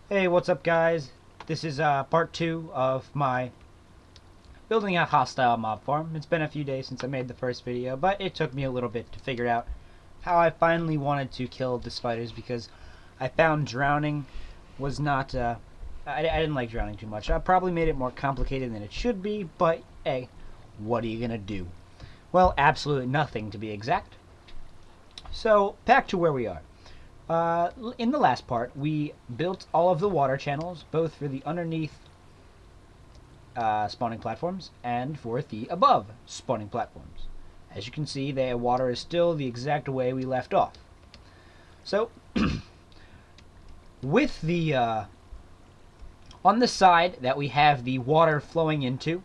Hey, what's up guys? This is part 2 of my building a hostile mob farm. It's been a few days since I made the first video, but it took me a little bit to figure out how I finally wanted to kill the spiders because I found drowning was not, I didn't like drowning too much. I probably made it more complicated than it should be, but hey, what are you gonna do? Well, absolutely nothing to be exact. So, back to where we are. In the last part, we built all of the water channels, both for the underneath spawning platforms and for the above spawning platforms. As you can see, the water is still the exact way we left off. So, with the on the side that we have the water flowing into,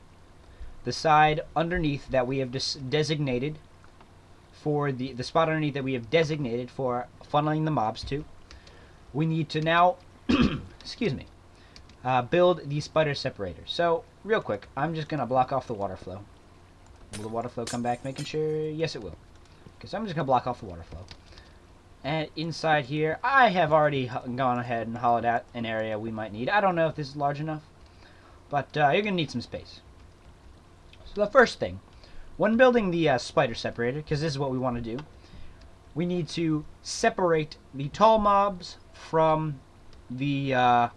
the side underneath that we have designated for the spot underneath that we have designated for funneling the mobs to, we need to now, excuse me, build the spider separator. So, real quick, I'm just going to block off the water flow. Will the water flow come back? Making sure, yes it will. Okay, so I'm just going to block off the water flow. And inside here, I have already gone ahead and hollowed out an area we might need. I don't know if this is large enough, but you're going to need some space. So the first thing, when building the spider separator, because this is what we want to do, we need to separate the tall mobs from the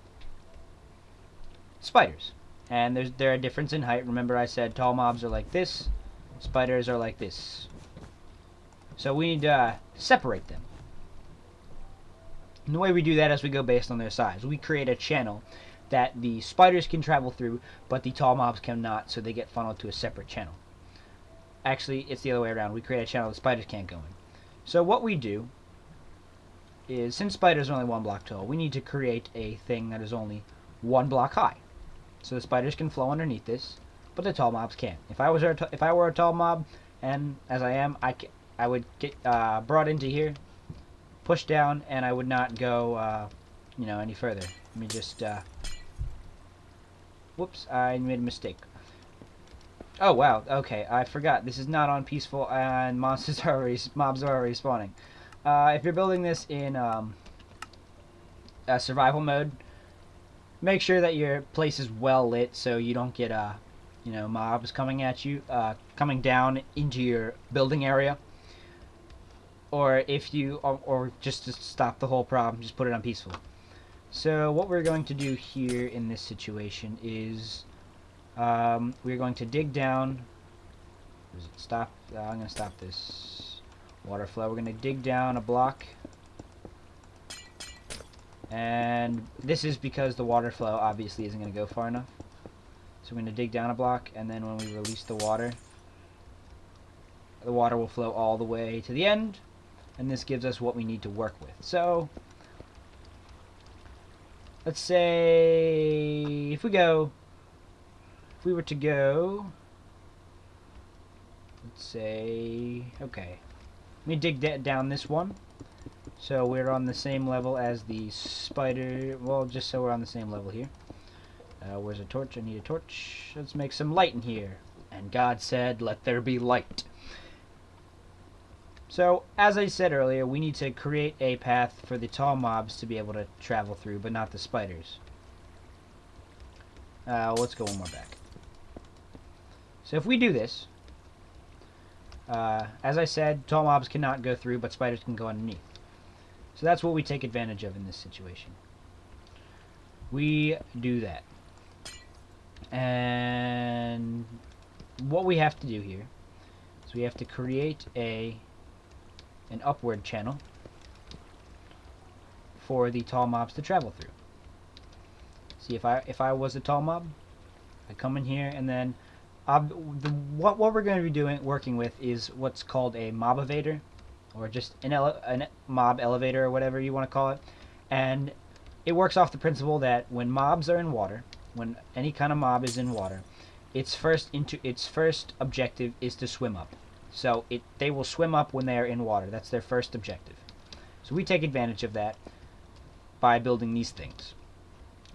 spiders. And there are difference in height. Remember I said tall mobs are like this, spiders are like this. So we need to separate them. And the way we do that is we go based on their size. We create a channel that the spiders can travel through, but the tall mobs cannot, so they get funneled to a separate channel. Actually, it's the other way around. We create a channel the spiders can't go in. So what we do is, since spiders are only 1 block tall, we need to create a thing that is only 1 block high. So the spiders can flow underneath this, but the tall mobs can't. If I were a tall mob, and as I am, I would get brought into here, pushed down, and I would not go, any further. Let me just, whoops, I made a mistake. Oh wow, okay, I forgot. This is not on peaceful and mobs are already spawning. If you're building this in survival mode, make sure that your place is well lit so you don't get mobs coming at you, coming down into your building area. Or if you, or just to stop the whole problem, just put it on peaceful. So what we're going to do here in this situation is we're going to dig down. Does it stop? I'm going to stop this water flow. We're going to dig down a block. And this is because the water flow obviously isn't going to go far enough. So we're going to dig down a block, and then when we release the water will flow all the way to the end. And this gives us what we need to work with. So, let's say if we were to go, let's say, okay, let me dig down this one, so we're on the same level as the spider, well, just so we're on the same level here. Where's a torch? I need a torch. Let's make some light in here. And God said, let there be light. So, as I said earlier, we need to create a path for the tall mobs to be able to travel through, but not the spiders. Let's go one more back. So if we do this, as I said, tall mobs cannot go through, but spiders can go underneath. So that's what we take advantage of in this situation. We do that. And what we have to do here is we have to create an upward channel for the tall mobs to travel through. See, if I was a tall mob, I come in here, and then what we're going to be working with is what's called a mob evader, or just a mob elevator, or whatever you want to call it. And it works off the principle that when mobs are in water, when any kind of mob is in water, its first objective is to swim up. So they will swim up when they are in water. That's their first objective. So we take advantage of that by building these things.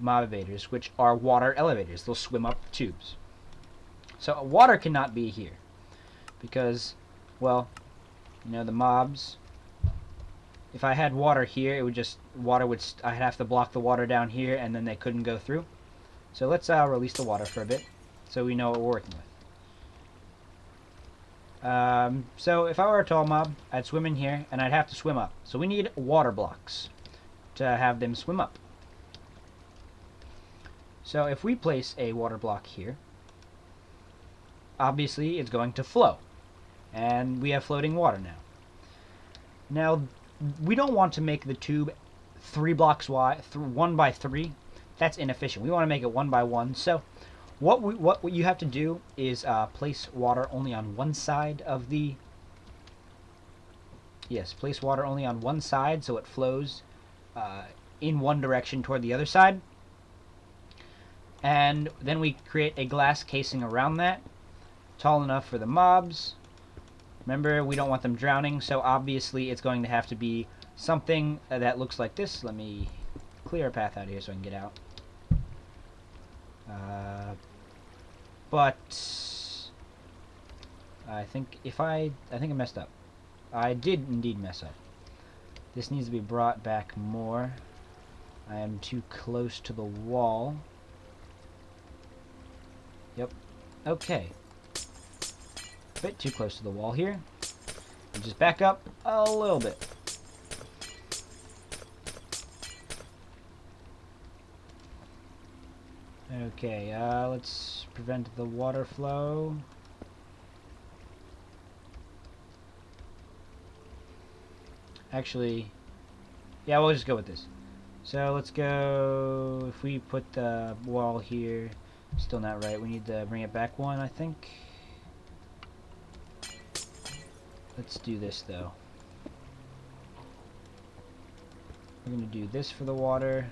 Mob evaders, which are water elevators. They'll swim up tubes. So water cannot be here because, well, the mobs if I had water here, it would just, I'd have to block the water down here, and then they couldn't go through. So let's release the water for a bit, so we know what we're working with. So if I were a tall mob, I'd swim in here, and I'd have to swim up. So we need water blocks to have them swim up. So if we place a water block here, obviously it's going to flow. And we have floating water now. Now, we don't want to make the tube 3 blocks wide, 1 by 3. That's inefficient. We want to make it 1 by 1. So what you have to do is place water only on one side of the... Yes, place water only on one side so it flows in one direction toward the other side. And then we create a glass casing around that, tall enough for the mobs. Remember, we don't want them drowning, so obviously it's going to have to be something that looks like this. Let me clear a path out here so I can get out. But I think I messed up. I did indeed mess up. This needs to be brought back more. I am too close to the wall. Yep. Okay. A bit too close to the wall here. And just back up a little bit. Okay, let's prevent the water flow. Actually, yeah, we'll just go with this. So let's go, if we put the wall here, still not right. We need to bring it back one, I think. Let's do this, though. We're going to do this for the water.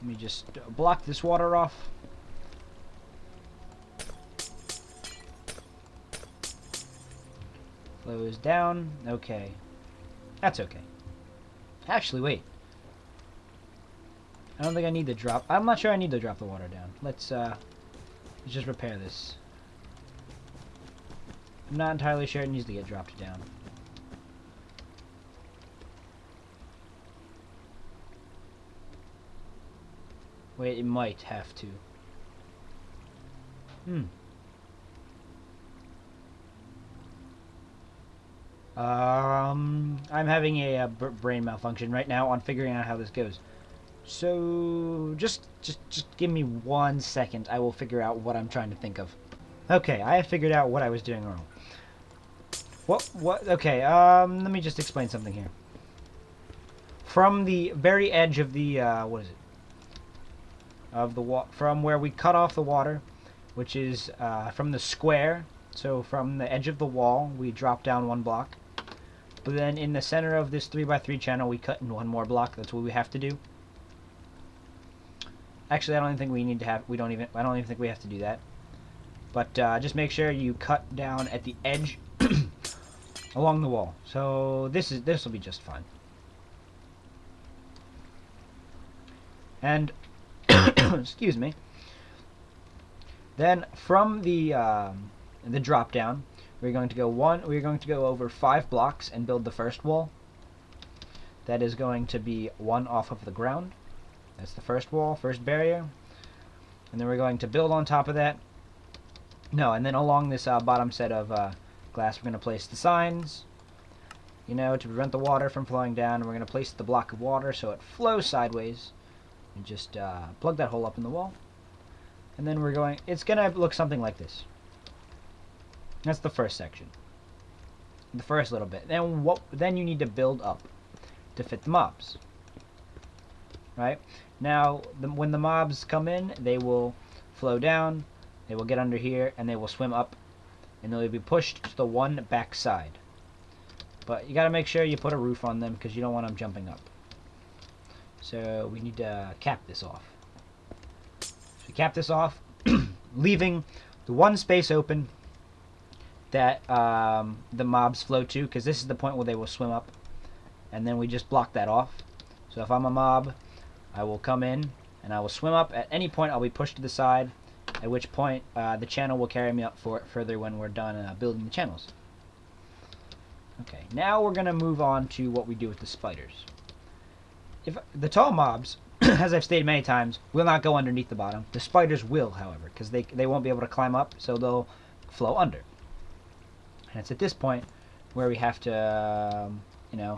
Let me just block this water off. Flows down. Okay. That's okay. Actually, wait. I don't think I need to drop... I'm not sure I need to drop the water down. Let's just repair this. I'm not entirely sure it needs to get dropped down. Wait, it might have to. I'm having a brain malfunction right now on figuring out how this goes. So, just give me 1 second. I will figure out what I'm trying to think of. Okay, I have figured out what I was doing wrong. Okay, let me just explain something here. From the very edge of the, what is it? Of the from where we cut off the water, which is from the square. So from the edge of the wall, we drop down 1 block. But then in the center of this 3x3 channel, we cut in 1 more block. That's what we have to do. Actually, I don't even think we need to have. I don't even think we have to do that. But just make sure you cut down at the edge along the wall. So this will be just fine. And excuse me. Then from the drop down, we're going to go over 5 blocks and build the first wall. That is going to be 1 off of the ground. That's the first wall, first barrier. And then we're going to build on top of that. No, and then along this bottom set of glass, we're going to place the signs, you know, to prevent the water from flowing down. And we're going to place the block of water so it flows sideways. And just plug that hole up in the wall. And then it's going to look something like this. That's the first section. The first little bit. Then you need to build up to fit the mobs. Right? Now, when the mobs come in, they will flow down, they will get under here, and they will swim up, and they'll be pushed to the one back side. But you gotta make sure you put a roof on them, because you don't want them jumping up. So we need to cap this off. So we cap this off, leaving the 1 space open that the mobs flow to, because this is the point where they will swim up, and then we just block that off. So if I'm a mob, I will come in and I will swim up. At any point I'll be pushed to the side, at which point the channel will carry me up further when we're done building the channels. Okay, now we're going to move on to what we do with the spiders. If the tall mobs, as I've stated many times, will not go underneath the bottom. The spiders will, however, because they won't be able to climb up, so they'll flow under. And it's at this point where we have to,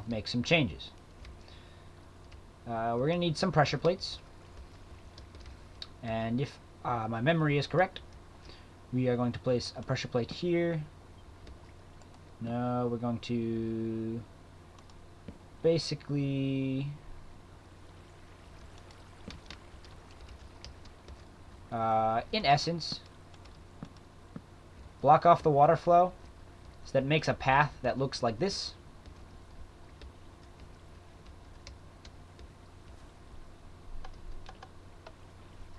make some changes. We're going to need some pressure plates. And if my memory is correct, we are going to place a pressure plate here. No, we're going to basically in essence block off the water flow so that it makes a path that looks like this.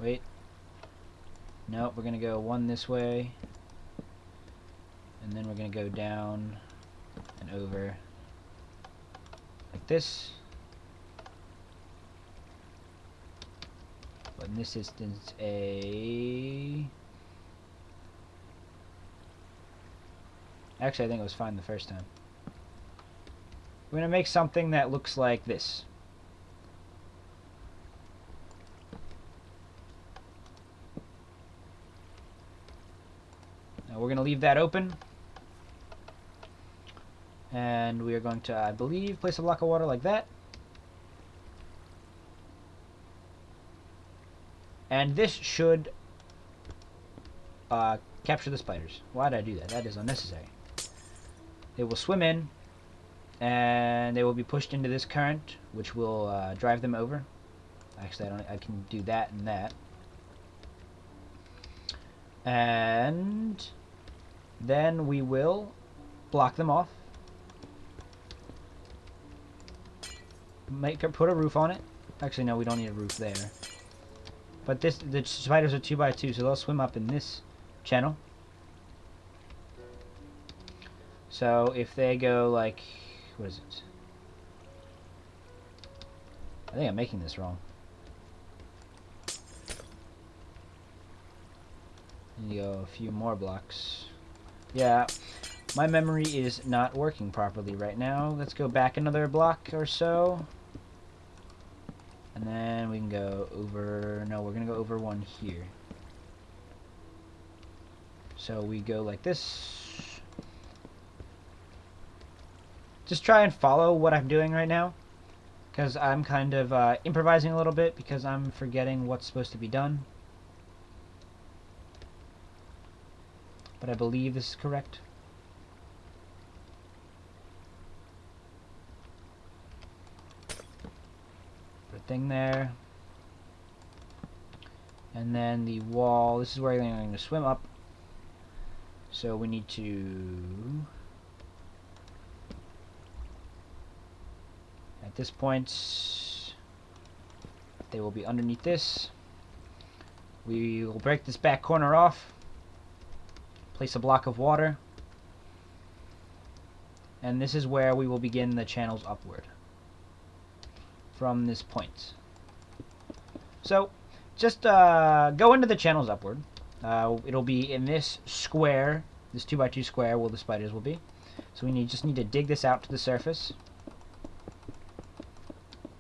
Wait. Nope, we're going to go one this way. And then we're going to go down and over like this. But in this instance, Actually, I think it was fine the first time. We're going to make something that looks like this. Now we're going to leave that open. And we are going to, I believe, place a block of water like that. And this should capture the spiders. Why did I do that? That is unnecessary. They will swim in, and they will be pushed into this current, which will drive them over. Actually, I can do that and that. And then we will block them off. Put a roof on it. Actually, no, we don't need a roof there. But the spiders are 2x2, so they'll swim up in this channel. So if they go like, what is it? I think I'm making this wrong. And you go a few more blocks. Yeah, my memory is not working properly right now. Let's go back another block or so. And then we can go over, no, we're going to go over one here. So we go like this. Just try and follow what I'm doing right now. Because I'm kind of improvising a little bit because I'm forgetting what's supposed to be done. But I believe this is correct. Thing there, and then the wall, this is where I'm going to swim up, so we need to, at this point they will be underneath this. We will break this back corner off, place a block of water, and this is where we will begin the channels upward from this point. So just go into the channels upward. It'll be in this square, this 2x2 square where the spiders will be. So we just need to dig this out to the surface.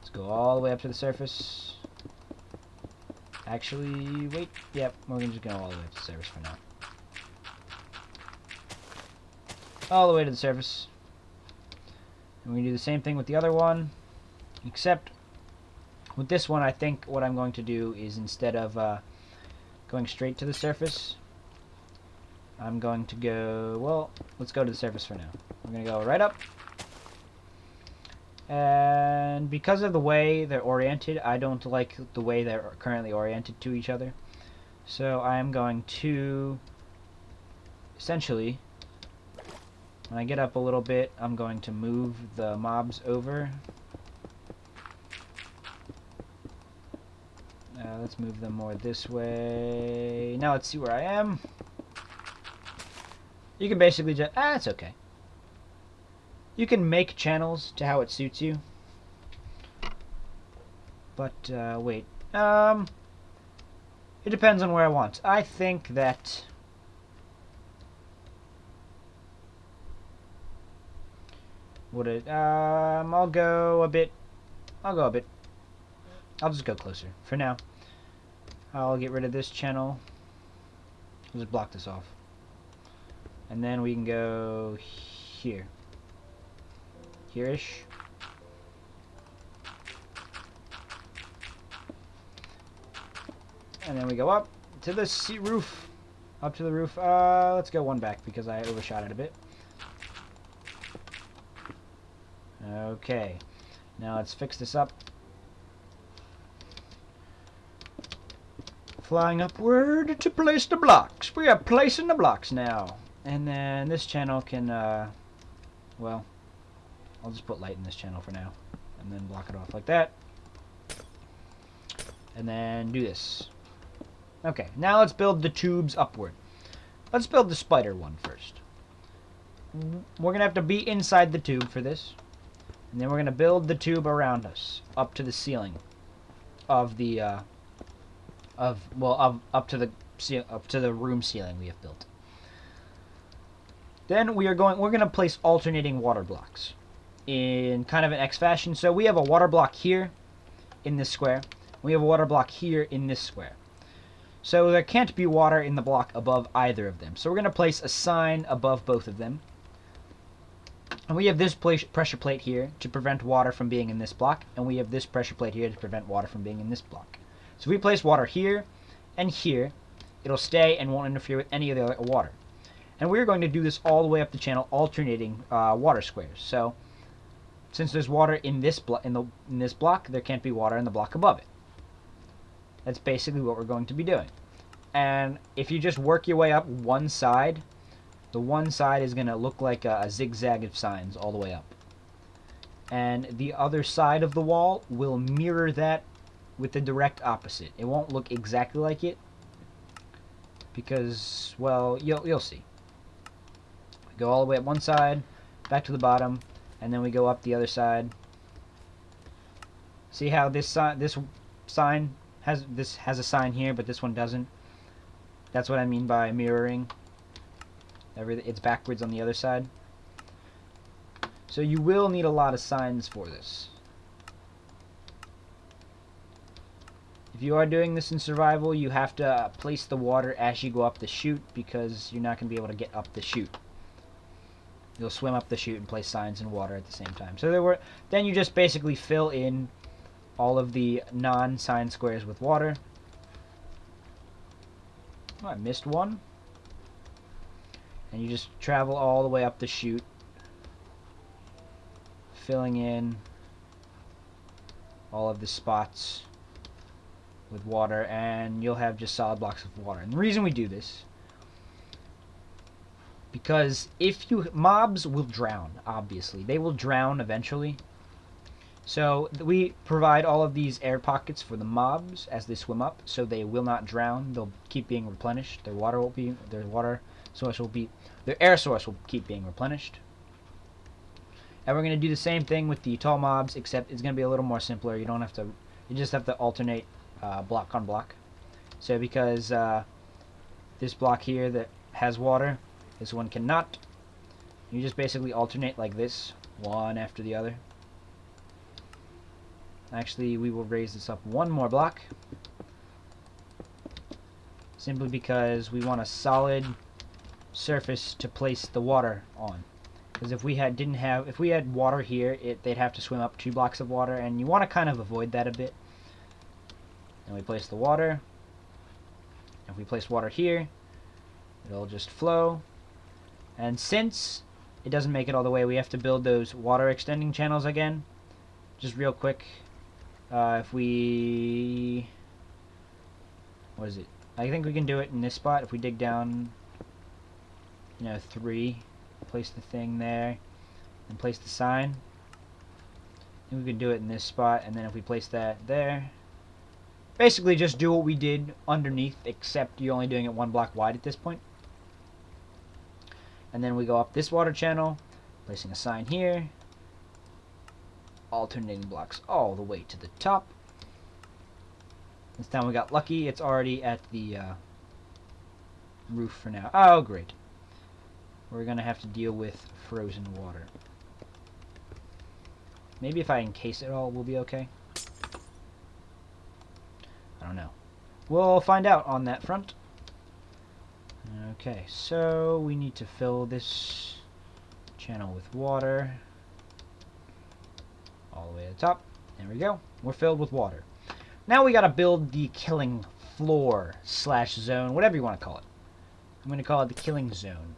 Let's go all the way up to the surface. Actually, wait, yep, we're just going all the way up to the surface for now. All the way to the surface. And we're going to do the same thing with the other one. Except with this one, I think what I'm going to do is instead of going straight to the surface, I'm going to go, well, let's go to the surface for now. We're going to go right up. And because of the way they're oriented, I don't like the way they're currently oriented to each other. So I'm going to, essentially, when I get up a little bit, I'm going to move the mobs over. Let's move them more this way. Now let's see where I am. You can basically just... it's okay. You can make channels to how it suits you. But, wait. It depends on where I want. I think that... Would it? I'll go a bit. I'll just go closer for now. I'll get rid of this channel. I'll just block this off. And then we can go here. Here-ish. And then we go up to the roof. Up to the roof. Let's go one back because I overshot it a bit. Okay. Now let's fix this up. Flying upward to place the blocks. We are placing the blocks now. And then this channel can, well, I'll just put light in this channel for now. And then block it off like that. And then do this. Okay, now let's build the tubes upward. Let's build the spider one first. We're going to have to be inside the tube for this. And then we're going to build the tube around us, up to the ceiling of the, up to the room ceiling we have built. Then we're going to place alternating water blocks in kind of an X fashion. So we have a water block here in this square. We have a water block here in this square. So there can't be water in the block above either of them. So we're going to place a sign above both of them. And we have this pressure plate here to prevent water from being in this block. And we have this pressure plate here to prevent water from being in this block. So if we place water here and here, it'll stay and won't interfere with any of the other water. And we're going to do this all the way up the channel, alternating water squares. So since there's water in this block, there can't be water in the block above it. That's basically what we're going to be doing. And if you just work your way up one side, the one side is going to look like a zigzag of signs all the way up. And the other side of the wall will mirror that with the direct opposite. It won't look exactly like it because, well, you'll see. We go all the way up one side, back to the bottom, and then we go up the other side. See how this sign has a sign here, but this one doesn't? That's what I mean by mirroring. It's backwards on the other side. So you will need a lot of signs for this. If you are doing this in survival, you have to place the water as you go up the chute because you're not going to be able to get up the chute. You'll swim up the chute and place signs in water at the same time. So then you just basically fill in all of the non-sign squares with water. Oh, I missed one. And you just travel all the way up the chute, filling in all of the spots with water, and you'll have just solid blocks of water. And the reason we do this, because mobs will drown, obviously. They will drown eventually. So we provide all of these air pockets for the mobs as they swim up, so they will not drown. They'll keep being replenished. Their air source will keep being replenished. And we're going to do the same thing with the tall mobs, except it's going to be a little more simpler. You just have to alternate block on block. So because this block here that has water, this one cannot, you just basically alternate like this, one after the other. Actually, we will raise this up one more block, simply because we want a solid surface to place the water on. Because if we had water here, they'd have to swim up 2 blocks of water, and you want to kind of avoid that a bit. And we place the water. If we place water here, it'll just flow. And since it doesn't make it all the way, we have to build those water extending channels again. Just real quick. If we... What is it? I think we can do it in this spot. If we dig down, 3, place the thing there, and place the sign. And we can do it in this spot, and then if we place that there. Basically just do what we did underneath, except you're only doing it 1 block wide at this point. And then we go up this water channel, placing a sign here. Alternating blocks all the way to the top. This time we got lucky. It's already at the roof for now. Oh, great. We're going to have to deal with frozen water. Maybe if I encase it all, we'll be okay. I don't know. We'll find out on that front. Okay, so we need to fill this channel with water. All the way to the top. There we go. We're filled with water. Now we gotta build the killing floor / zone, whatever you want to call it. I'm going to call it the killing zone.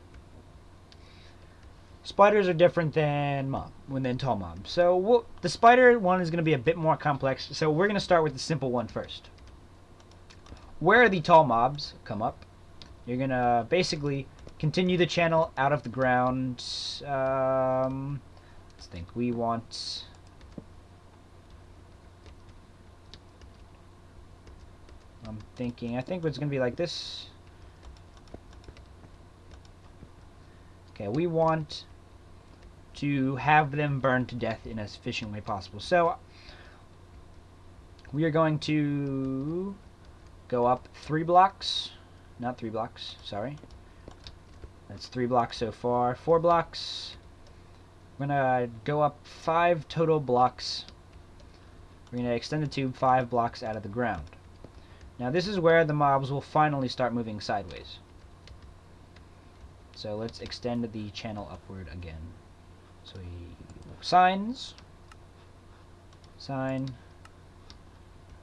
Spiders are different than tall mobs. So the spider one is going to be a bit more complex. So we're going to start with the simple one first. Where the tall mobs come up, you're going to basically continue the channel out of the ground. Let's think. We want... I think it's going to be like this. Okay, we want to have them burn to death in as efficient way possible. So we are going to go up 3 blocks. Not 3 blocks, sorry. That's 3 blocks so far. 4 blocks. We're going to go up 5 total blocks. We're going to extend the tube 5 blocks out of the ground. Now this is where the mobs will finally start moving sideways. So let's extend the channel upward again. So sign.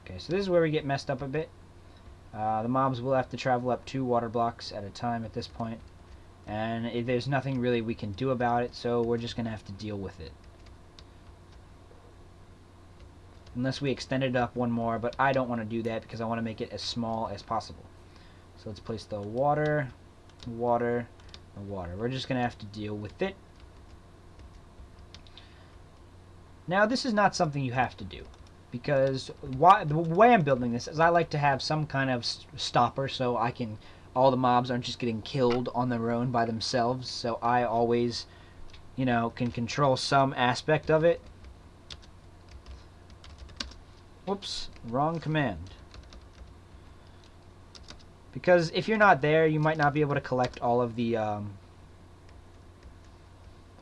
Okay, so this is where we get messed up a bit. The mobs will have to travel up 2 water blocks at a time at this point. And there's nothing really we can do about it, so we're just going to have to deal with it. Unless we extend it up one more, but I don't want to do that because I want to make it as small as possible. So let's place the water, water, and water. We're just going to have to deal with it. Now this is not something you have to do, because the way I'm building this is I like to have some kind of stopper so all the mobs aren't just getting killed on their own by themselves, so I always, can control some aspect of it. Whoops, wrong command. Because if you're not there, you might not be able to collect all of the, what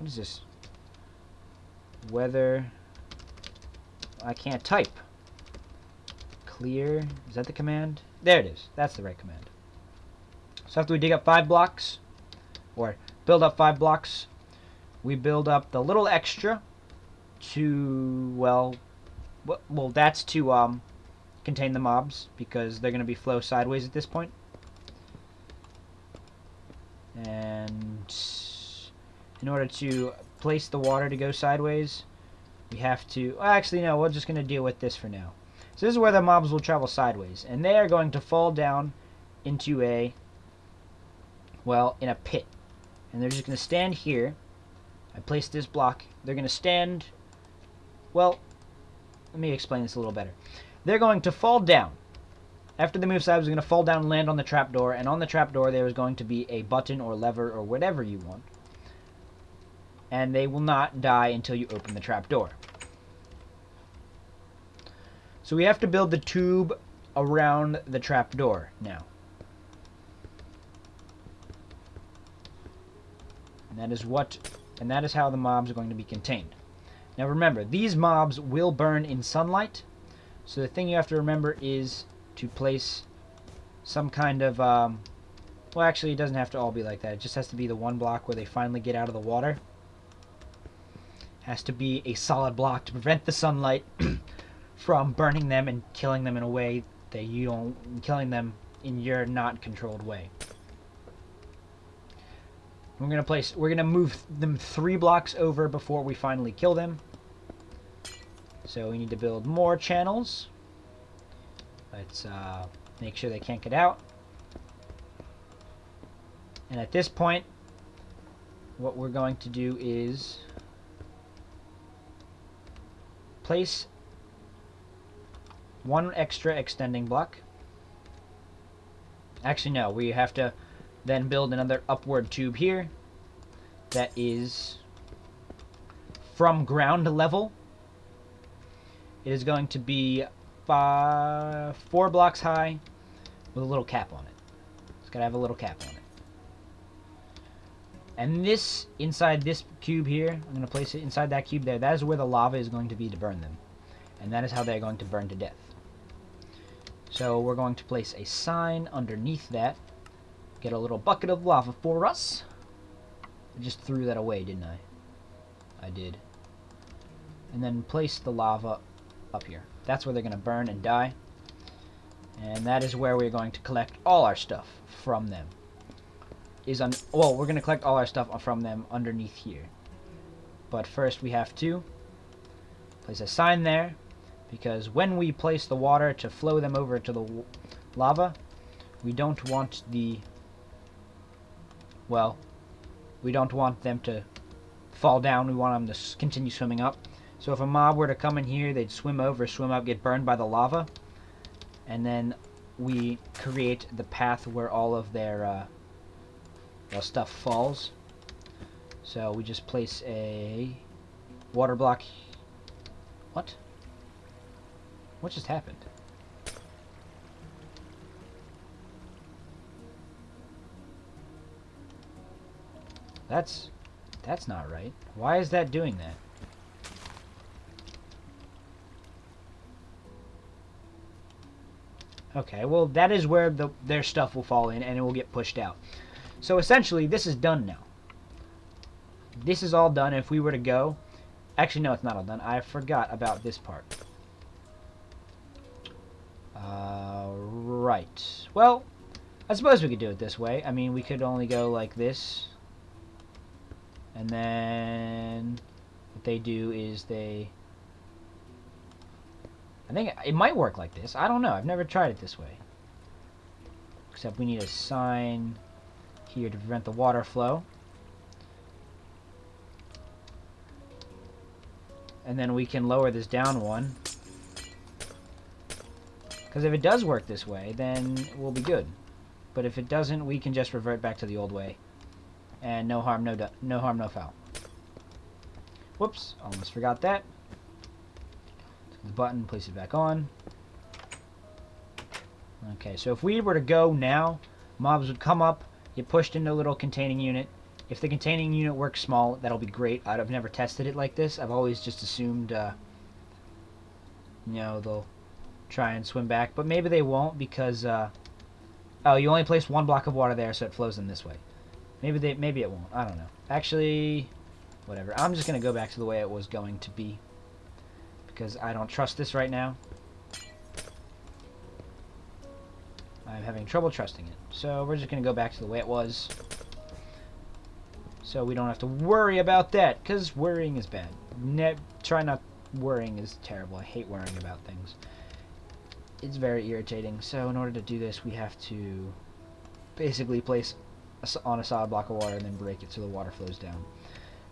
is this? Weather. I can't type. Clear. Is that the command? There it is. That's the right command. So after we dig up 5 blocks, or build up 5 blocks, we build up the little extra to, well, that's to contain the mobs, because they're going to be flow sideways at this point. And in order to place the water to go sideways, we have to... Actually, no, we're just going to deal with this for now. So this is where the mobs will travel sideways, and they are going to fall down into in a pit. And they're just going to stand here. I placed this block. They're going to stand... Well, let me explain this a little better. They're going to fall down. After they move sideways, they're going to fall down and land on the trapdoor, and on the trapdoor there is going to be a button or lever or whatever you want. And they will not die until you open the trapdoor. So we have to build the tube around the trapdoor now. And that is how the mobs are going to be contained. Now remember, these mobs will burn in sunlight, so the thing you have to remember is to place some kind of, well actually it doesn't have to all be like that, it just has to be the one block where they finally get out of the water. Has to be a solid block to prevent the sunlight from burning them and killing them in a way that killing them in your not controlled way. We're gonna move them 3 blocks over before we finally kill them. So we need to build more channels. Let's make sure they can't get out. And at this point, what we're going to do is place 1 extra extending block. Actually, no, we have to then build another upward tube here that is from ground level. It is going to be 4 blocks high with a little cap on it. It's got to have a little cap on it. And this, inside this cube here, I'm going to place it inside that cube there. That is where the lava is going to be to burn them. And that is how they're going to burn to death. So we're going to place a sign underneath that. Get a little bucket of lava for us. I just threw that away, didn't I? I did. And then place the lava up here. That's where they're going to burn and die. And that is where we're going to collect all our stuff from them. Well, we're going to collect all our stuff from them underneath here. But first we have to place a sign there, because when we place the water to flow them over to the lava, we don't want we don't want them to fall down. We want them to continue swimming up. So if a mob were to come in here, they'd swim over, swim up, get burned by the lava, and then we create the path where all of their stuff falls. So we just place a water block. What? What just happened? That's not right. Why is that doing that? Okay, well, that is where their stuff will fall in, and it will get pushed out. So essentially, this is done now. This is all done. If we were to go... Actually, no, it's not all done. I forgot about this part. Right. Well, I suppose we could do it this way. I mean, we could only go like this. And then what they do is I think it might work like this. I don't know. I've never tried it this way. Except we need a sign here to prevent the water flow. And then we can lower this down one. Because if it does work this way, then we'll be good. But if it doesn't, we can just revert back to the old way. And no harm, no foul. Whoops, almost forgot that. Take the button, place it back on. Okay, so if we were to go now, mobs would come up, get pushed into a little containing unit. If the containing unit works small, that'll be great. I've never tested it like this. I've always just assumed, you know, they'll try and swim back. But maybe they won't because, oh, you only placed one block of water there, so it flows in this way. Maybe it won't. I don't know. Actually, whatever. I'm just going to go back to the way it was going to be, because I don't trust this right now. I'm having trouble trusting it. So we're just going to go back to the way it was, so we don't have to worry about that, because worrying is bad. Worrying is terrible. I hate worrying about things. It's very irritating. So in order to do this, we have to basically place on a solid block of water and then break it so the water flows down.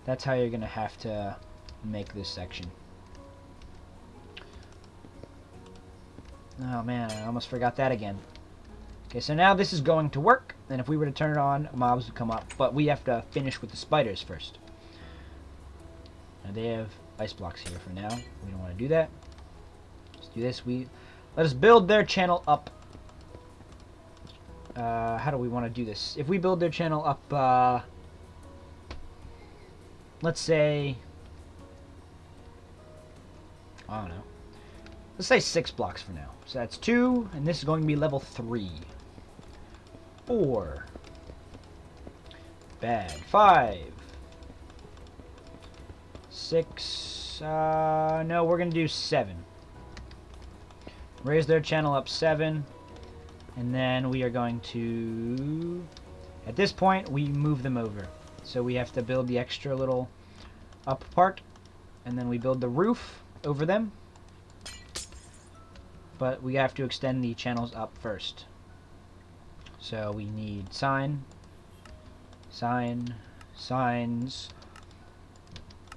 That's how you're going to have to make this section. Oh man, I almost forgot that again. Okay, so now this is going to work, and if we were to turn it on, mobs would come up, but we have to finish with the spiders first. Now they have ice blocks here for now. We don't want to do that. Let's do this. Let us build their channel up. How do we want to do this? If we build their channel up, let's say, I don't know. Let's say 6 blocks for now. So that's 2, and this is going to be level 3. 4. Bad. 5. 6. No, we're going to do 7. Raise their channel up 7. And then we are going to... At this point, we move them over. So we have to build the extra little up part. And then we build the roof over them. But we have to extend the channels up first. So we need sign, signs.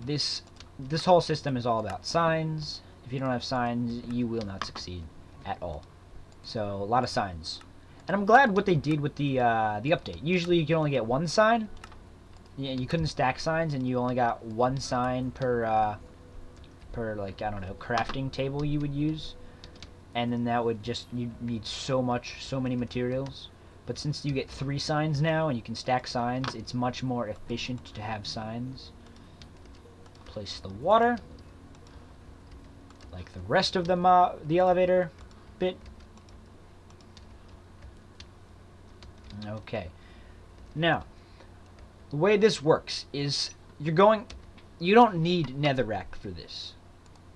This whole system is all about signs. If you don't have signs, you will not succeed at all. So a lot of signs. And I'm glad what they did with the update. Usually you can only get 1 sign. Yeah, you couldn't stack signs, and you only got 1 sign per like, I don't know, crafting table you would use. And then that would just, you need so many materials. But since you get 3 signs now and you can stack signs, it's much more efficient to have signs. Place the water, like the rest of the elevator bit. Okay. Now, the way this works is you don't need netherrack for this.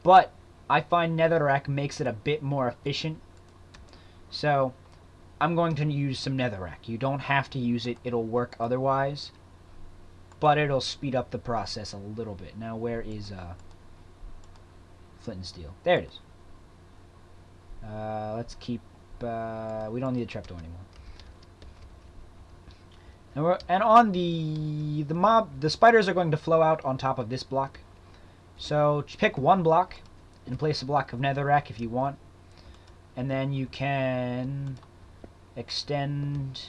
But I find netherrack makes it a bit more efficient. So, I'm going to use some netherrack. You don't have to use it. It'll work otherwise. But it'll speed up the process a little bit. Now, where is flint and steel? There it is. Let's keep... we don't need a trapdoor anymore. And on the spiders are going to flow out on top of this block. So pick one block and place a block of netherrack if you want. And then you can extend,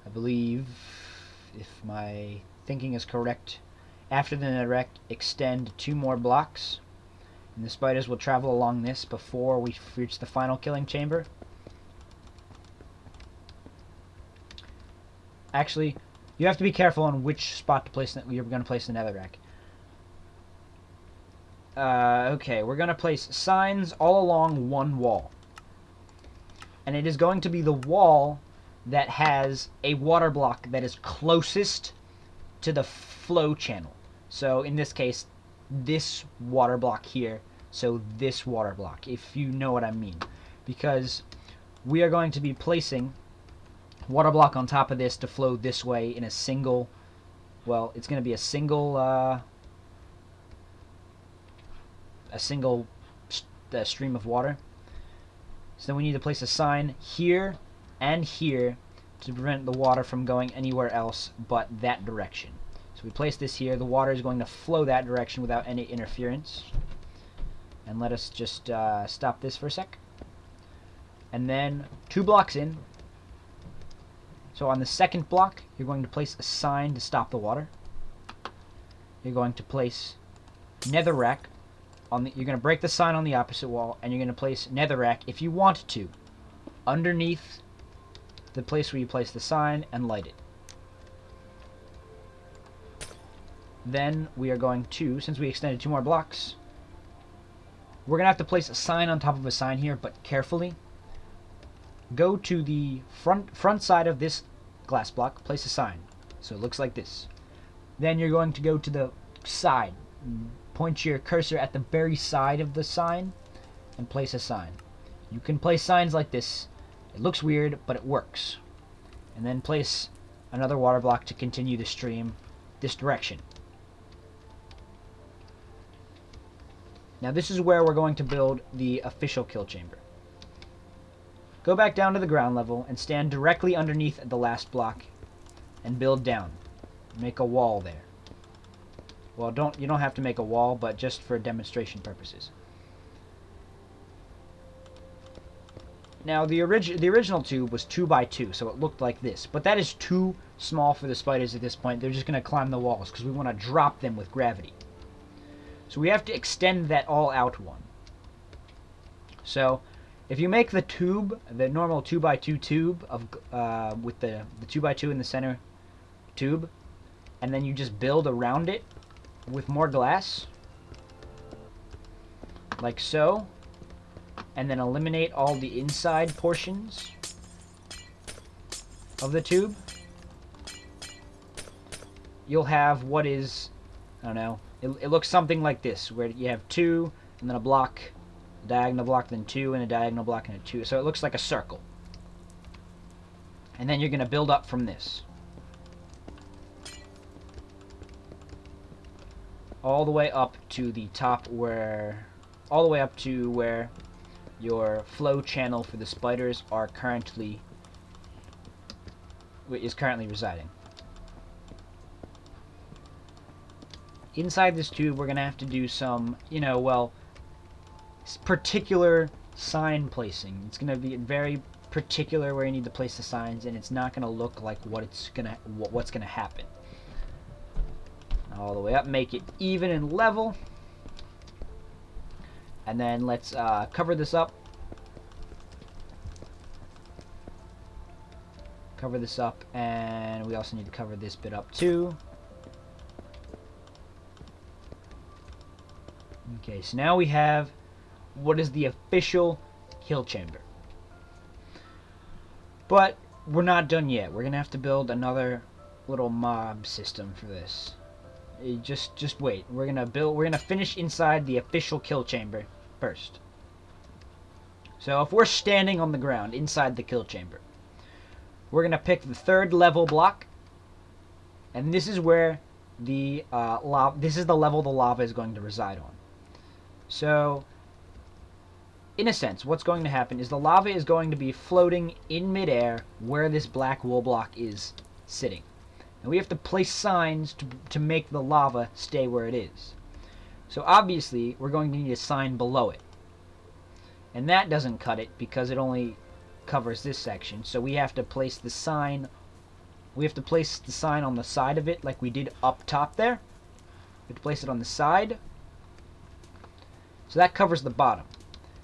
I believe, if my thinking is correct, after the netherrack, extend 2 more blocks. And the spiders will travel along this before we reach the final killing chamber. Actually, you have to be careful on which spot to place you're going to place the netherrack. Okay, we're going to place signs all along one wall. And it is going to be the wall that has a water block that is closest to the flow channel. So in this case, this water block here, so this water block, if you know what I mean. Because we are going to be placing water block on top of this to flow this way in a single, well, it's going to be a single stream of water. So then we need to place a sign here and here to prevent the water from going anywhere else but that direction. So we place this here. The water is going to flow that direction without any interference. And let us just stop this for a sec. And then 2 blocks in. So on the second block, you're going to place a sign to stop the water. You're going to place netherrack on the. You're going to break the sign on the opposite wall, and you're going to place netherrack, if you want to, underneath the place where you place the sign and light it. Then we are going to, since we extended 2 more blocks, we're going to have to place a sign on top of a sign here, but carefully. Go to the front side of this glass block, place a sign. So it looks like this. Then you're going to go to the side. Point your cursor at the very side of the sign and place a sign. You can place signs like this. It looks weird, but it works. And then place another water block to continue the stream this direction. Now this is where we're going to build the official kill chamber. Go back down to the ground level and stand directly underneath the last block and build down. Make a wall there. Well, you don't have to make a wall, but just for demonstration purposes. Now the original tube was 2 by 2, so it looked like this, but that is too small for the spiders at this point. They're just going to climb the walls because we want to drop them with gravity. So we have to extend that all out one. So if you make the tube, the normal 2 by 2 tube of with the 2 by 2 in the center tube, and then you just build around it with more glass, like so, and then eliminate all the inside portions of the tube, you'll have what is, I don't know, it looks something like this, where you have 2, and then a block, a diagonal block, then 2, and a diagonal block, and a 2. So it looks like a circle. And then you're going to build up from this. All the way up to the top where... all the way up to where your flow channel for the spiders are currently... is currently residing. Inside this tube, we're going to have to do some, you know, well, particular sign placing. It's going to be very particular where you need to place the signs, and it's not going to look like what's going to happen. All the way up, make it even and level. And then let's cover this up. Cover this up, and we also need to cover this bit up too. Okay, so now we have what is the official kill chamber. But we're not done yet. We're gonna have to build another little mob system for this. Just wait. We're gonna finish inside the official kill chamber first. So if we're standing on the ground inside the kill chamber, we're gonna pick the 3rd level block, and this is where the this is the level the lava is going to reside on. So, in a sense, what's going to happen is the lava is going to be floating in midair where this black wool block is sitting. And we have to place signs to make the lava stay where it is. So obviously, we're going to need a sign below it. And that doesn't cut it because it only covers this section. So we have to place the sign. We have to place the sign on the side of it like we did up top there. We have to place it on the side. So that covers the bottom.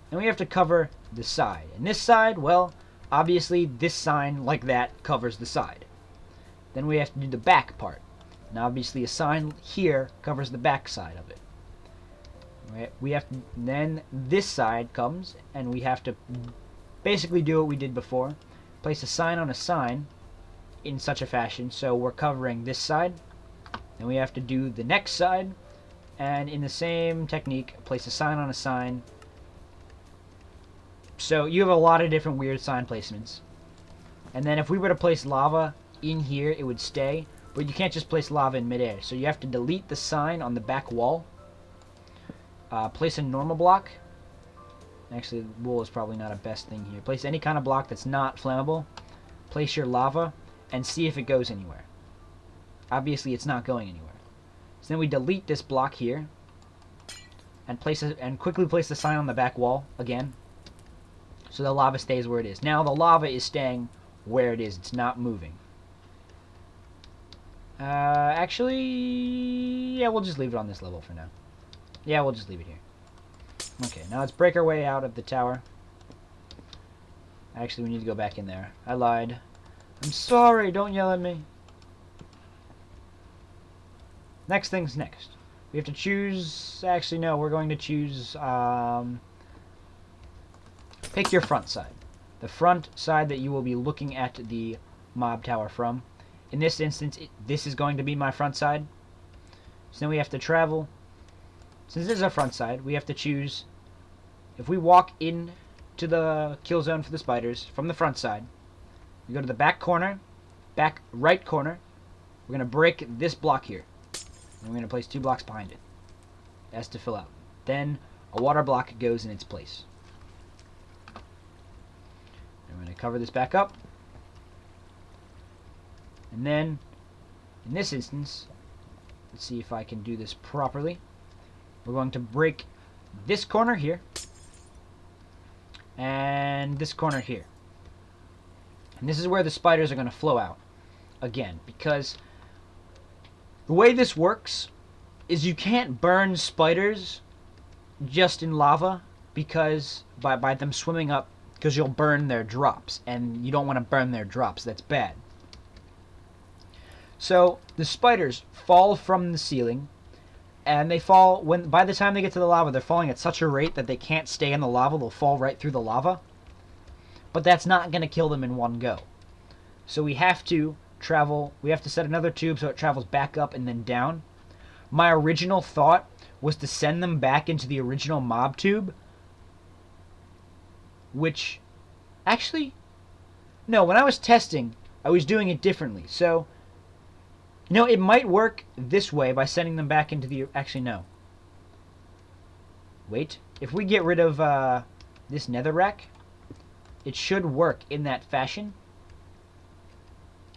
And we have to cover the side. And this side, well, obviously this sign like that covers the side. Then we have to do the back part. Now obviously a sign here covers the back side of it. We have to, then this side comes and we have to basically do what we did before. Place a sign on a sign in such a fashion so we're covering this side. Then we have to do the next side, and in the same technique, place a sign on a sign. So you have a lot of different weird sign placements. And then if we were to place lava in here, it would stay. But you can't just place lava in midair. So you have to delete the sign on the back wall. Place a normal block. Actually, wool is probably not a best thing here. Place any kind of block that's not flammable. Place your lava and see if it goes anywhere. Obviously, it's not going anywhere. So then we delete this block here and quickly place the sign on the back wall again. So the lava stays where it is. Now the lava is staying where it is. It's not moving. Actually, yeah, we'll just leave it on this level for now. Yeah, we'll just leave it here. Okay, now let's break our way out of the tower. Actually, we need to go back in there. I lied. I'm sorry, don't yell at me. Next thing's next. We have to choose... Actually, no, we're going to choose... pick your front side. The front side that you will be looking at the mob tower from. In this instance, this is going to be my front side. So then we have to travel. Since this is our front side, we have to choose... If we walk in to the kill zone for the spiders from the front side, we go to the back corner, back right corner. We're going to break this block here. And we're going to place 2 blocks behind it. It has to fill out. Then a water block goes in its place. And we're going to cover this back up. And then, in this instance, let's see if I can do this properly. We're going to break this corner here. And this corner here. And this is where the spiders are going to flow out. Again, because the way this works is you can't burn spiders just in lava because by them swimming up, because you'll burn their drops, and you don't want to burn their drops. That's bad. So the spiders fall from the ceiling, and they fall by the time they get to the lava, they're falling at such a rate that they can't stay in the lava. They'll fall right through the lava. But that's not going to kill them in one go. So we have to travel. We have to set another tube so it travels back up and then down. My original thought was to send them back into the original mob tube, which actually, no, when I was testing, I was doing it differently. So, it might work this way by sending them back into the... Actually, no. Wait. If we get rid of this netherrack, it should work in that fashion.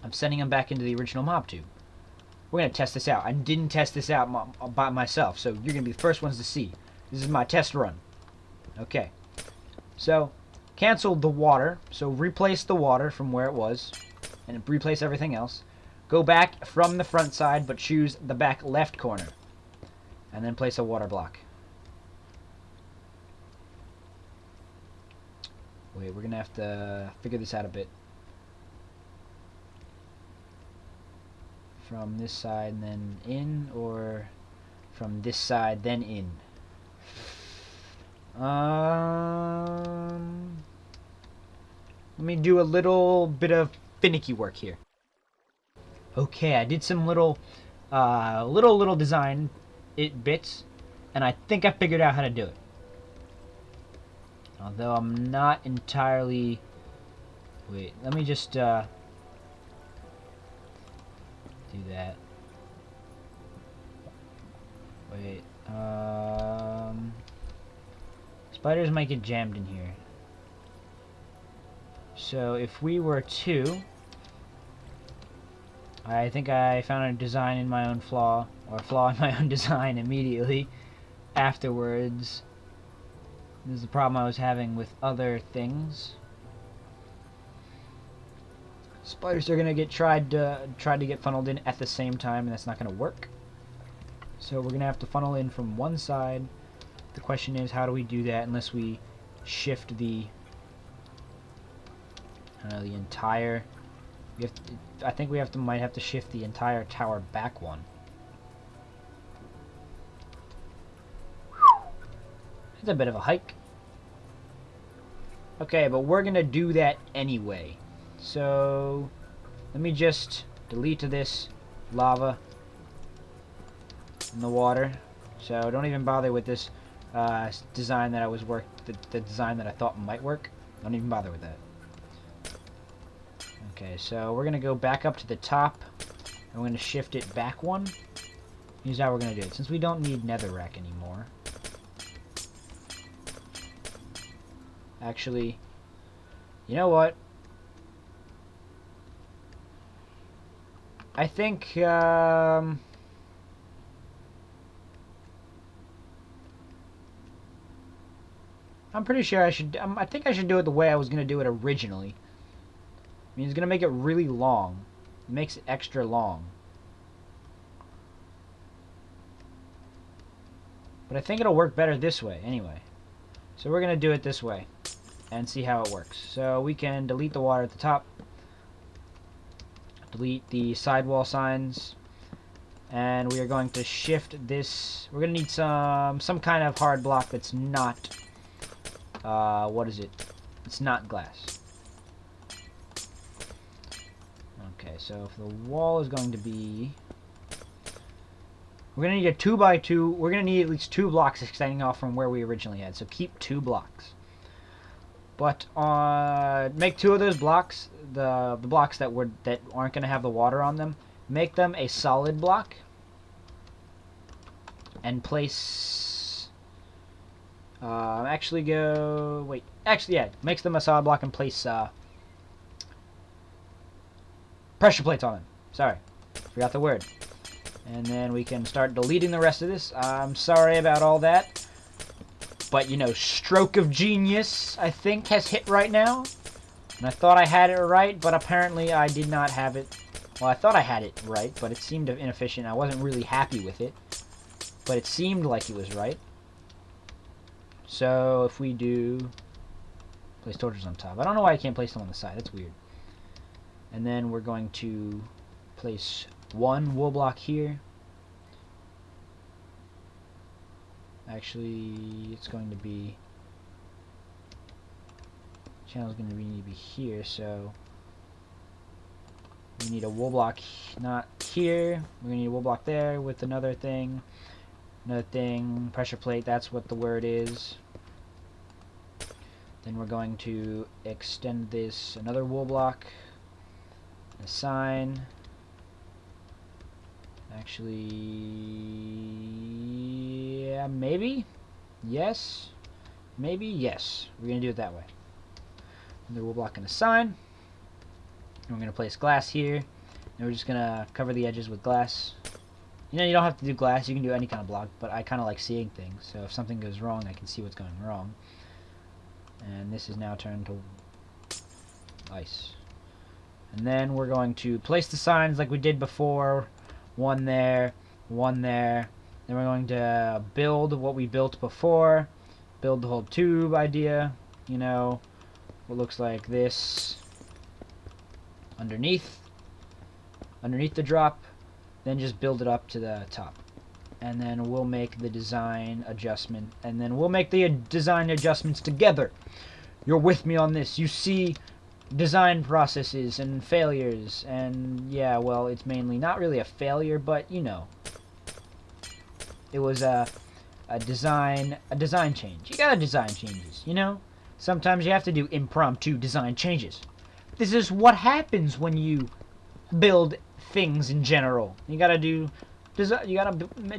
I'm sending them back into the original mob tube. We're going to test this out. I didn't test this out by myself, so you're going to be the first ones to see. This is my test run. Okay. So, cancel the water. So, replace the water from where it was, and replace everything else. Go back from the front side, but choose the back left corner. And then place a water block. Wait, we're going to have to figure this out a bit. from this side and then in, or from this side then in? Let me do a little bit of finicky work here. Okay, I did some little design bits, and I think I figured out how to do it. Although I'm not entirely... Wait, let me just do that. Wait, spiders might get jammed in here. So if we were to... I think I found a design in my own flaw, or a flaw in my own design immediately afterwards. This is the problem I was having with other things. Spiders are gonna get tried to get funneled in at the same time, and that's not gonna work. So we're gonna have to funnel in from one side. The question is, how do we do that unless we shift the, I don't know, the entire... I think we might have to shift the entire tower back one. It's a bit of a hike. Okay, but we're gonna do that anyway. So let me just delete this lava in the water. So don't even bother with this design that the design that I thought might work. Don't even bother with that. Okay, so we're gonna go back up to the top, and we're gonna shift it back one. Here's how we're gonna do it. Since we don't need netherrack anymore. Actually, you know what? I think I'm pretty sure I should. I think I should do it the way I was gonna do it originally. I mean, it's gonna make it really long. It makes it extra long. But I think it'll work better this way anyway. So we're gonna do it this way and see how it works. So we can delete the water at the top, delete the sidewall signs, and we are going to shift this. We're gonna need some kind of hard block that's not what is it? It's not glass. Okay, so if the wall is going to be... We're going to need a 2x2. We're going to need at least 2 blocks extending off from where we originally had. So keep 2 blocks. But make 2 of those blocks, the blocks that aren't going to have the water on them, make them a solid block. And place... actually, yeah, makes them a solid block and place... pressure plates on them. Sorry, forgot the word. And then we can start deleting the rest of this. I'm sorry about all that. But, you know, stroke of genius, I think, has hit right now. And I thought I had it right, but apparently I did not have it. Well, I thought I had it right, but it seemed inefficient. I wasn't really happy with it. But it seemed like it was right. So, if we do... Place torches on top. I don't know why I can't place them on the side. That's weird. And then we're going to place 1 wool block here. Actually, it's going to be... Channel's going to need to be here, so... We need a wool block not here. We're going to need a wool block there with another thing. Another thing. Pressure plate, that's what the word is. Then we're going to extend this another wool block. A sign. Actually, yeah, maybe? Yes? Maybe? Yes. We're going to do it that way. Another wool block and a sign. And we're going to place glass here. And we're just going to cover the edges with glass. You know, you don't have to do glass. You can do any kind of block. But I kind of like seeing things. So if something goes wrong, I can see what's going wrong. And this is now turned to ice. And then we're going to place the signs like we did before. 1 there, 1 there. Then we're going to build what we built before. Build the whole tube idea. You know, what looks like this. Underneath the drop. then just build it up to the top. And then we'll make the design adjustment, and then we'll make the design adjustments together. You're with me on this. You see design processes and failures, and yeah, well, it's mainly not really a failure, but you know, it was a design change. You gotta design changes, you know. Sometimes you have to do impromptu design changes. This is what happens when you build things in general. You gotta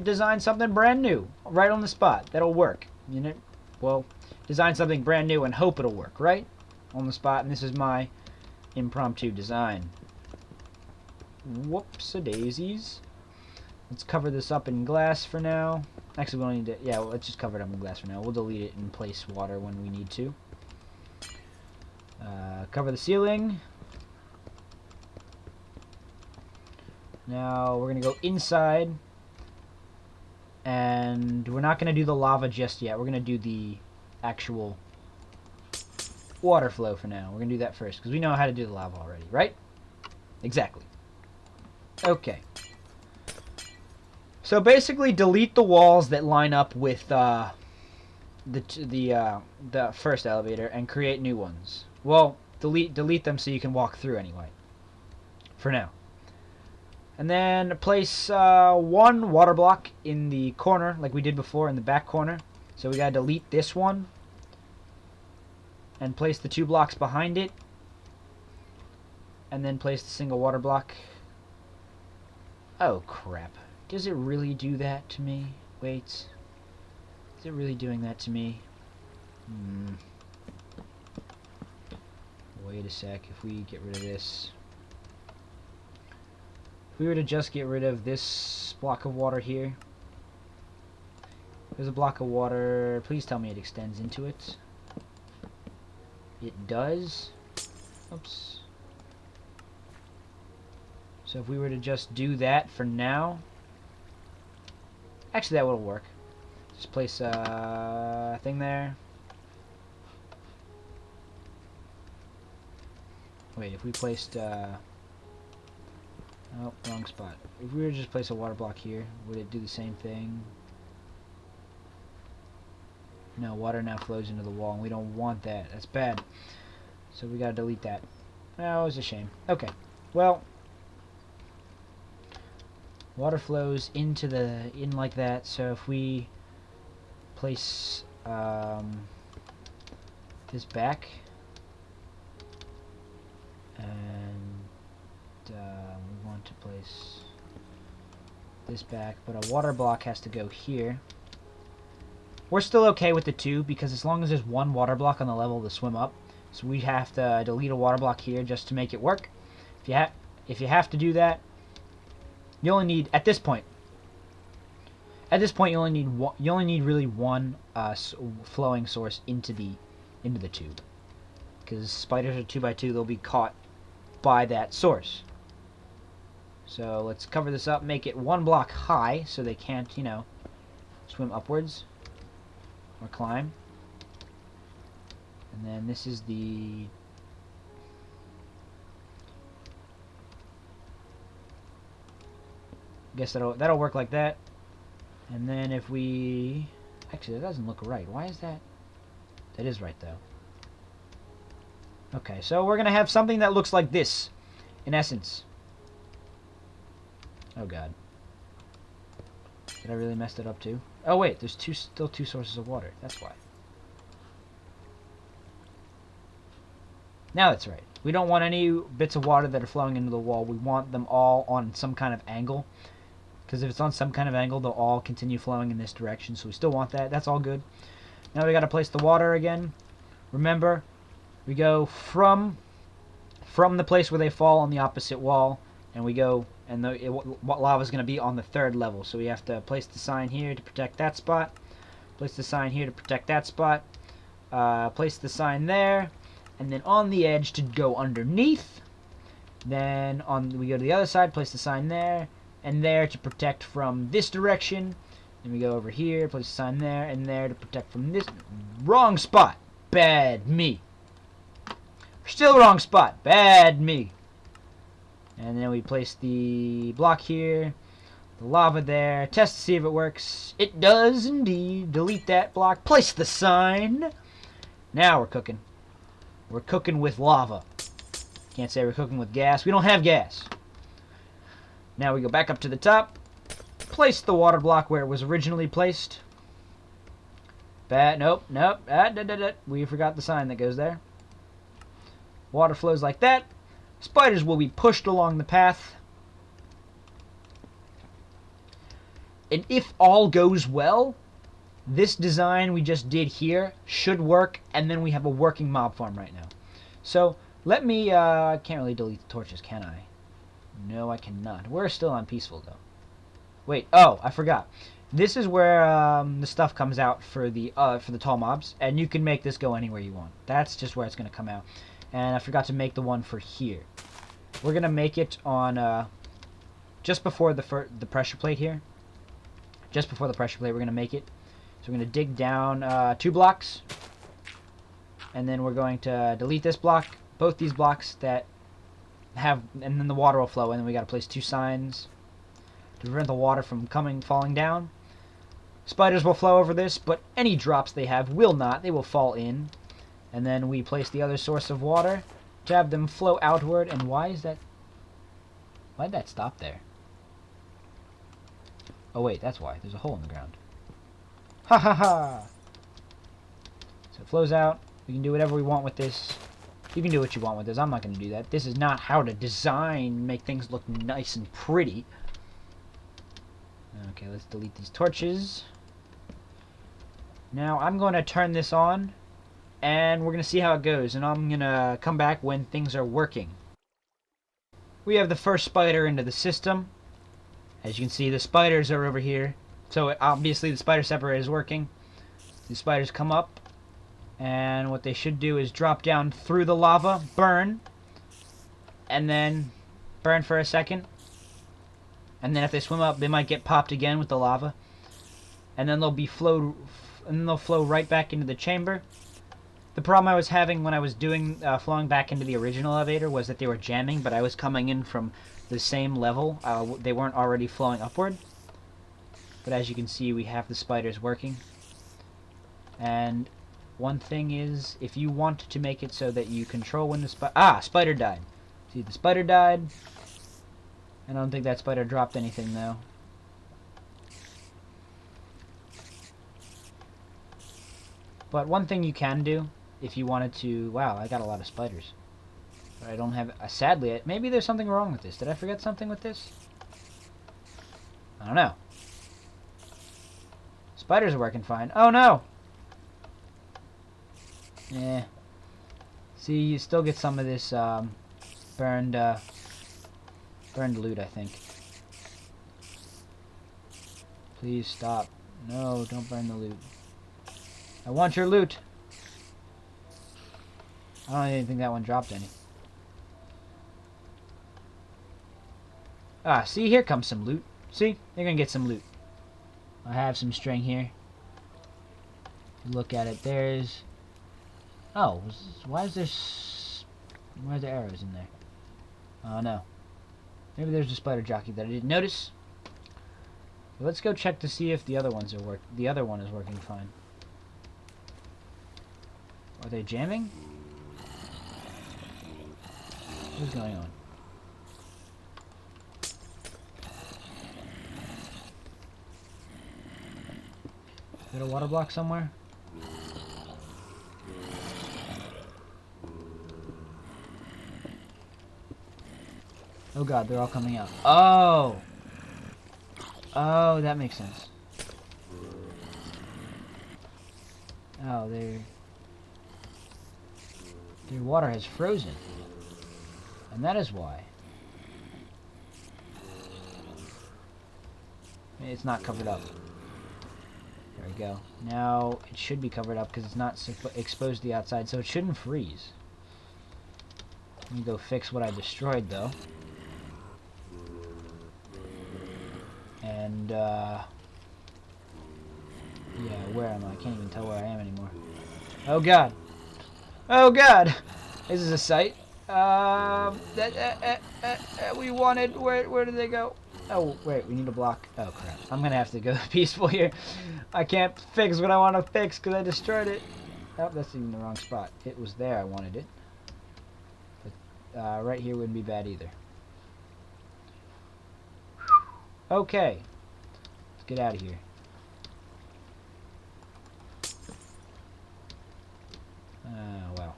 design something brand new right on the spot that'll work. You know, well, design something brand new and hope it'll work right on the spot. And this is my impromptu design. Whoops-a-daisies. Let's cover this up in glass for now. Actually, we don't need to. Yeah, well, let's just cover it up in glass for now. We'll delete it and place water when we need to. Cover the ceiling. Now we're going to go inside, and we're not going to do the lava just yet. We're going to do the actual water flow for now. We're going to do that first, because we know how to do the lava already, right? Exactly. Okay. So basically delete the walls that line up with the first elevator and create new ones. Well, delete them so you can walk through anyway. For now. And then place one water block in the corner, like we did before, in the back corner. So we gotta delete this one. And place the 2 blocks behind it. And then place the single water block. Oh, crap. Does it really do that to me? Wait. Is it really doing that to me? Wait a sec. If we get rid of this... If we were to just get rid of this block of water here. There's a block of water. Please tell me it extends into it. It does. Oops. So if we were to just do that for now. Actually, that will work. Just place a thing there. Wait, if we placed... Oh, wrong spot. If we were to just place a water block here, would it do the same thing? No, water now flows into the wall, and we don't want that. That's bad. So we gotta delete that. Oh, it's a shame. Okay. Well, water flows into in like that. So if we place this back, and we want to place this back, but a water block has to go here. We're still okay with the 2 because as long as there's 1 water block on the level to swim up, so we have to delete a water block here just to make it work. If you have to do that, you only need at this point. At this point, you only need really 1 flowing source into the tube, because spiders are 2x2. They'll be caught by that source. So let's cover this up, make it 1 block high so they can't, you know, swim upwards or climb. And then this is the guess that'll work like that. And then if we actually, that doesn't look right. Why is that? That is right though. Okay, so we're gonna have something that looks like this in essence. Oh god. Did I really mess it up too? Oh wait, there's still two sources of water. That's why. Now that's right. We don't want any bits of water that are flowing into the wall. We want them all on some kind of angle. Because if it's on some kind of angle, they'll all continue flowing in this direction. So we still want that. That's all good. Now we got to place the water again. Remember, we go from the place where they fall on the opposite wall, and we go, and what lava is going to be on the 3rd level. So we have to place the sign here to protect that spot. Place the sign here to protect that spot. Place the sign there. And then on the edge to go underneath. Then we go to the other side, place the sign there, and there to protect from this direction. Then we go over here, place the sign there, and there to protect from this. Wrong spot. Bad me. Still wrong spot. Bad me. And then we place the block here. the lava there. Test to see if it works. It does indeed. Delete that block. Place the sign. Now we're cooking. We're cooking with lava. Can't say we're cooking with gas. We don't have gas. Now we go back up to the top. Place the water block where it was originally placed. Nope. We forgot the sign that goes there. Water flows like that. Spiders will be pushed along the path. And if all goes well, this design we just did here should work, and then we have a working mob farm right now. So, let me, I can't really delete the torches, can I? No, I cannot. We're still on peaceful, though. Wait, oh, I forgot. This is where the stuff comes out for the tall mobs, and you can make this go anywhere you want. That's just where it's going to come out. And I forgot to make the one for here. We're going to make it on, just before the pressure plate here. Just before the pressure plate, we're going to make it. So we're going to dig down 2 blocks. And then we're going to delete this block. Both these blocks that have... And then the water will flow. And then we got to place 2 signs to prevent the water from falling down. Spiders will flow over this, but any drops they have will not. They will fall in. And then we place the other source of water to have them flow outward. And why is that... Why'd that stop there? Oh wait, that's why. There's a hole in the ground. Ha ha ha! So it flows out. We can do whatever we want with this. You can do what you want with this. I'm not going to do that. This is not how to design, make things look nice and pretty. Okay, let's delete these torches. Now I'm going to turn this on, and we're going to see how it goes. And I'm going to come back when things are working. We have the first spider into the system. As you can see, the spiders are over here. So obviously the spider separator is working. The spiders come up, and what they should do is drop down through the lava, burn, and then burn for a second. And then if they swim up, they might get popped again with the lava. And then they'll flow right back into the chamber. The problem I was having when I was doing flowing back into the original elevator was that they were jamming, but I was coming in from the same level. They weren't already flowing upward. But as you can see, we have the spiders working. And one thing is, if you want to make it so that you control when the spider died. See, the spider died. I don't think that spider dropped anything, though. But one thing you can do, if you wanted to... Wow, I got a lot of spiders. But I don't have... sadly, maybe there's something wrong with this. Did I forget something with this? I don't know. Spiders are working fine. Oh, no! Yeah. See, you still get some of this burned loot, I think. Please stop. No, don't burn the loot. I want your loot. I don't even think that one dropped any. Ah, see, here comes some loot. See, they're gonna get some loot. I have some string here. Look at it. There's... Oh, why is there arrows in there? Oh, no. Maybe there's a spider jockey that I didn't notice. Let's go check to see if the other ones are the other one is working fine. Are they jamming? What's going on? Is there a water block somewhere? Oh god, they're all coming out. Oh! Oh, that makes sense. Oh, their water has frozen. And that is why. It's not covered up. There we go. Now it should be covered up because it's not exposed to the outside, so it shouldn't freeze. Let me go fix what I destroyed, though. And, yeah, where am I? I can't even tell where I am anymore. Oh, God! Oh, God! This is a sight. We wanted. Where did they go? Oh wait, we need to block. Oh crap! I'm gonna have to go peaceful here. I can't fix what I want to fix because I destroyed it. Oh, that's even the wrong spot. It was there. I wanted it. But right here wouldn't be bad either. Okay, let's get out of here. Well.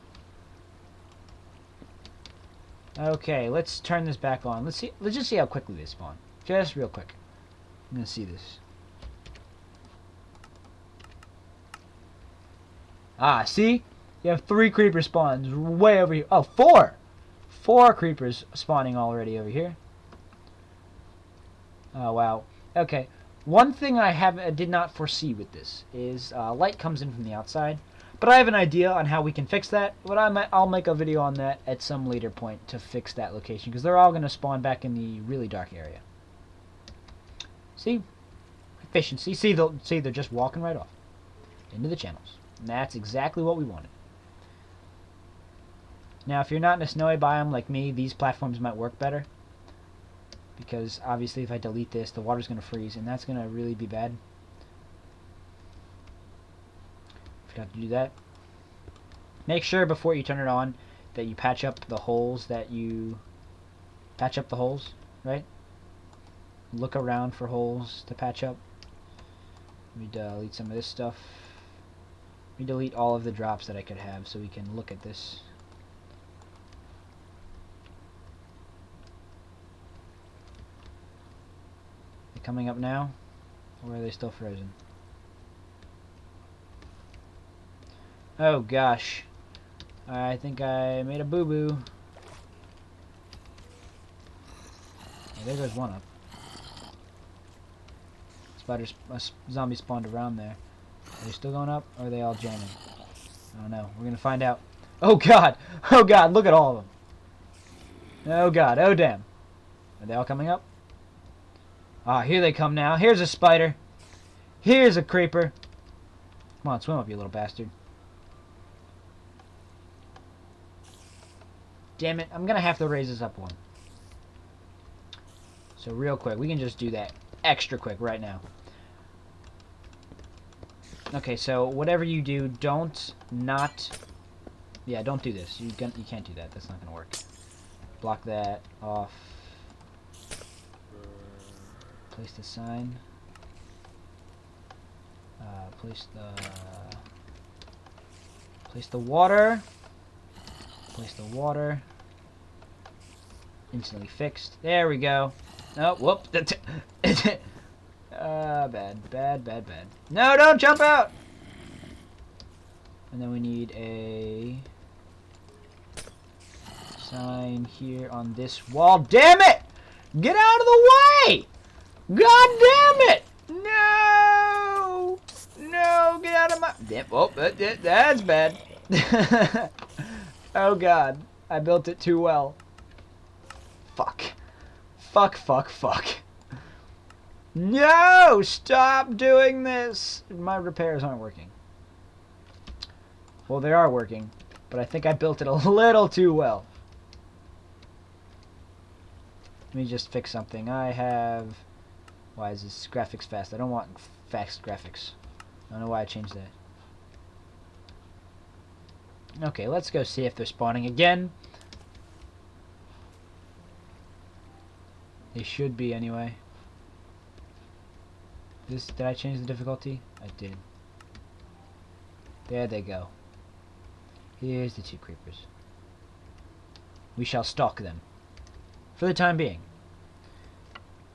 Okay, let's turn this back on. Let's see. Let's just see how quickly they spawn. Just real quick. I'm gonna see this. Ah, see? You have 3 creeper spawns way over here. Oh, 4! 4 creepers spawning already over here. Oh, wow. Okay. One thing I did not foresee with this is light comes in from the outside. But I have an idea on how we can fix that. But I'll make a video on that at some later point to fix that location. Because they're all going to spawn back in the really dark area. See? Efficiency. See, they're just walking right off. Into the channels. And that's exactly what we wanted. Now, if you're not in a snowy biome like me, these platforms might work better. Because, obviously, if I delete this, the water's going to freeze. And that's going to really be bad. Forgot to do that. Make sure before you turn it on that you patch up the holes right? Look around for holes to patch up. Let me delete some of this stuff. Let me delete all of the drops that I could have so we can look at this. They're coming up now? Or are they still frozen? Oh gosh. I think I made a boo-boo. Oh, there goes one up. Zombie spawned around there. Are they still going up? Or are they all jamming? I don't know. We're gonna find out. Oh god! Oh god, look at all of them. Oh god, oh damn. Are they all coming up? Ah, here they come now. Here's a spider. Here's a creeper. Come on, swim up, you little bastard. Damn it, I'm gonna have to raise this up one. So real quick, we can just do that extra quick right now. Okay, so whatever you do, don't do this. You can't do that. That's not gonna work. Block that off. Place the sign. Place the water. Place the water. Instantly fixed. There we go. Oh, whoop. Bad. No, don't jump out! And then we need a sign here on this wall. Damn it! Get out of the way! God damn it! No! No, get out of my... Oh, that's bad. Oh god. I built it too well. Fuck. Fuck. No! Stop doing this! My repairs aren't working. Well, they are working, but I think I built it a little too well. Let me just fix something. I have... Why is this graphics fast? I don't want fast graphics. I don't know why I changed that. Okay, let's go see if they're spawning again. They should be anyway. Did I change the difficulty? I did. There they go. Here's the 2 creepers. We shall stalk them. For the time being.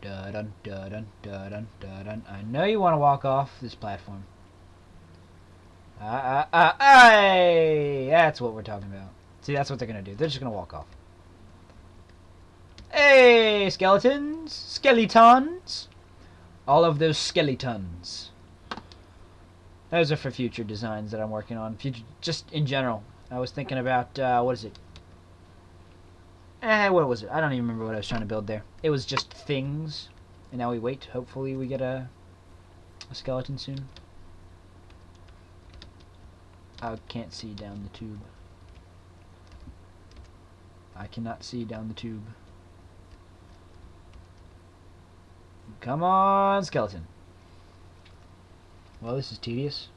Dun dun dun. I know you want to walk off this platform. Aye! That's what we're talking about. See, that's what they're gonna do. They're just gonna walk off. Hey, skeletons! Skeletons! All of those skeletons. Those are for future designs that I'm working on. Future, just in general. I was thinking about, what is it? What was it? I don't even remember what I was trying to build there. It was just things. And now we wait. Hopefully we get a skeleton soon. I can't see down the tube. I cannot see down the tube. Come on, skeleton. Well, this is tedious.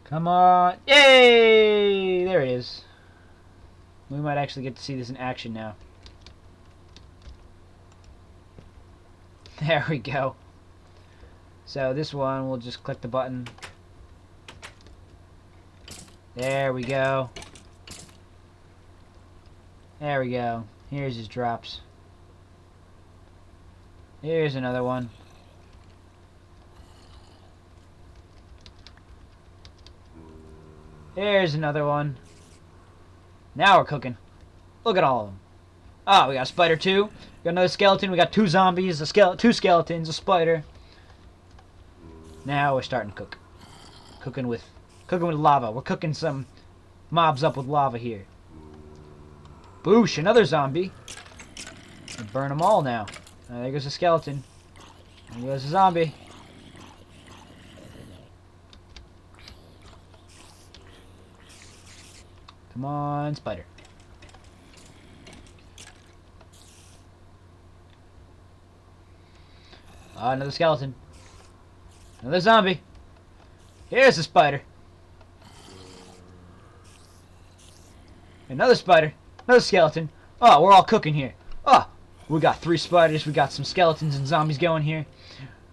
Come on. Yay! There it is. We might actually get to see this in action now. There we go. So this one, we'll just click the button. There we go. There we go. Here's his drops. Here's another one. Here's another one. Now we're cooking. Look at all of them. Ah, we got a spider too. We got another skeleton. We got 2 zombies, two skeletons, a spider. Now we're starting to cook. Cooking with lava. We're cooking some mobs up with lava here. Boosh, another zombie. We burn them all now. There goes a skeleton. There goes a zombie. Come on, spider. Another skeleton. Another zombie. Here's a spider. Another spider. Another skeleton. Oh, we're all cooking here. Oh, we got 3 spiders. We got some skeletons and zombies going here.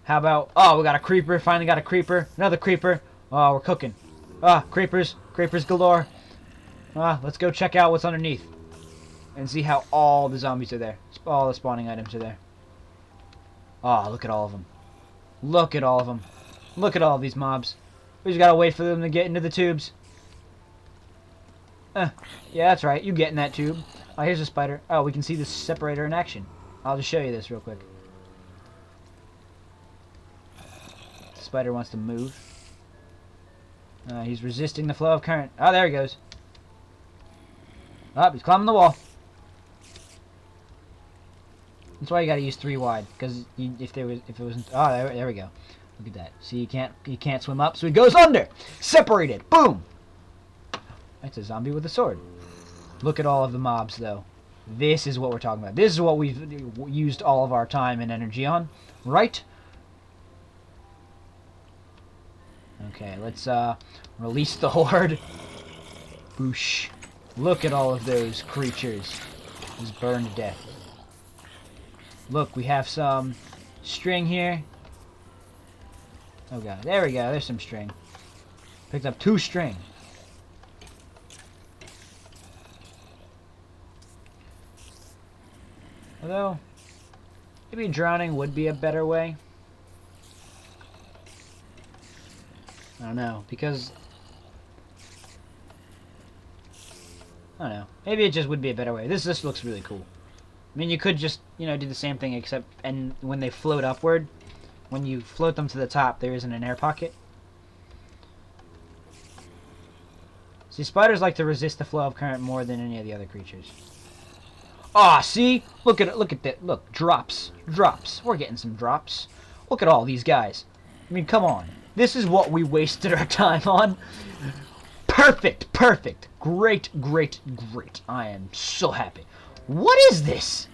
How about... Oh, we got a creeper. Finally got a creeper. Another creeper. Oh, we're cooking. Ah, creepers. Creepers galore. Let's go check out what's underneath. And see how all the zombies are there. All the spawning items are there. Oh, look at all of them. Look at all of them. Look at all these mobs. We just gotta wait for them to get into the tubes. Yeah, that's right. You get in that tube. Oh, here's a spider. Oh, we can see the separator in action. I'll just show you this real quick. The spider wants to move. He's resisting the flow of current. Oh, there he goes. Oh, he's climbing the wall. That's why you gotta use 3 wide, because if it wasn't, oh, there we go. Look at that. See, he can't swim up, so he goes under. Separated. Boom. That's a zombie with a sword. Look at all of the mobs, though. This is what we're talking about. This is what we've used all of our time and energy on, right? Okay, let's release the horde. Boosh. Look at all of those creatures. Just burned to death. Look, we have some string here. Oh god, there we go. There's some string. Picked up 2 string. Although, maybe drowning would be a better way. I don't know, because... I don't know. Maybe it just would be a better way. This looks really cool. I mean, you could just, you know, do the same thing, except, and when they float upward, when you float them to the top, there isn't an air pocket. See, spiders like to resist the flow of current more than any of the other creatures. Ah, see? Look at it. Look at that. Look, drops. Drops. We're getting some drops. Look at all these guys. I mean, come on. This is what we wasted our time on. Perfect. Perfect. Great, great, great. I am so happy. What is this?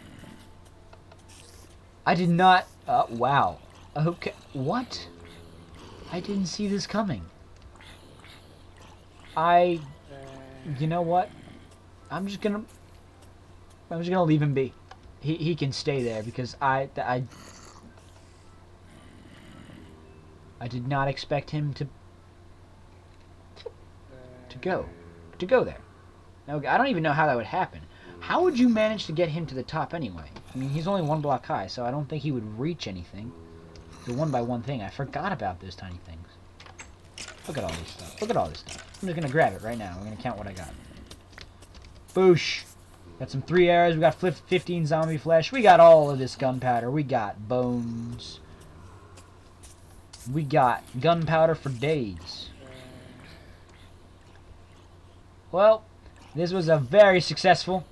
I did not... wow. Okay. What? I didn't see this coming. You know what? I'm just gonna leave him be. He can stay there because I did not expect him to go there. Now, I don't even know how that would happen. How would you manage to get him to the top anyway? I mean, he's only 1 block high, so I don't think he would reach anything. The 1x1 thing. I forgot about those tiny things. Look at all this stuff. Look at all this stuff. I'm just gonna grab it right now. We're gonna count what I got. Boosh. Got some 3 arrows. We got 15 zombie flesh. We got all of this gunpowder. We got bones. We got gunpowder for days. Well, this was a very successful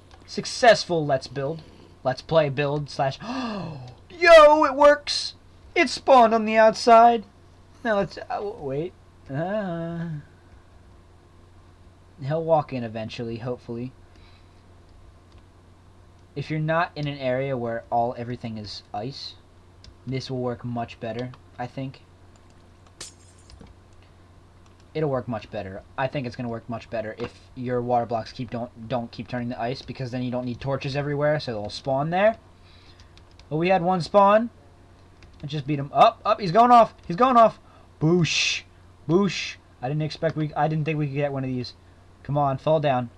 let's play build slash... Yo, it works! It spawned on the outside. Now let's... wait. He'll walk in eventually, hopefully. If you're not in an area where everything is ice, this will work much better, I think. It'll work much better. I think it's gonna work much better if your water blocks don't keep turning to ice, because then you don't need torches everywhere, so they'll spawn there. Well, we had one spawn. I just beat him. Up, he's going off. He's going off. Boosh. Boosh. I didn't think we could get one of these. Come on, fall down.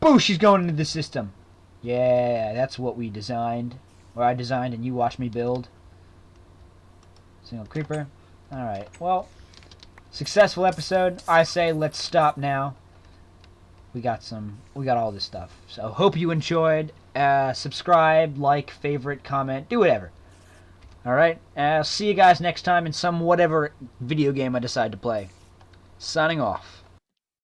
Boosh, he's going into the system. Yeah, that's what we designed. Or I designed and you watched me build. Single creeper. Alright, well, successful episode. I say let's stop now. We got all this stuff. So hope you enjoyed. Subscribe, like, favorite, comment, do whatever. Alright, I'll see you guys next time in some whatever video game I decide to play. Signing off.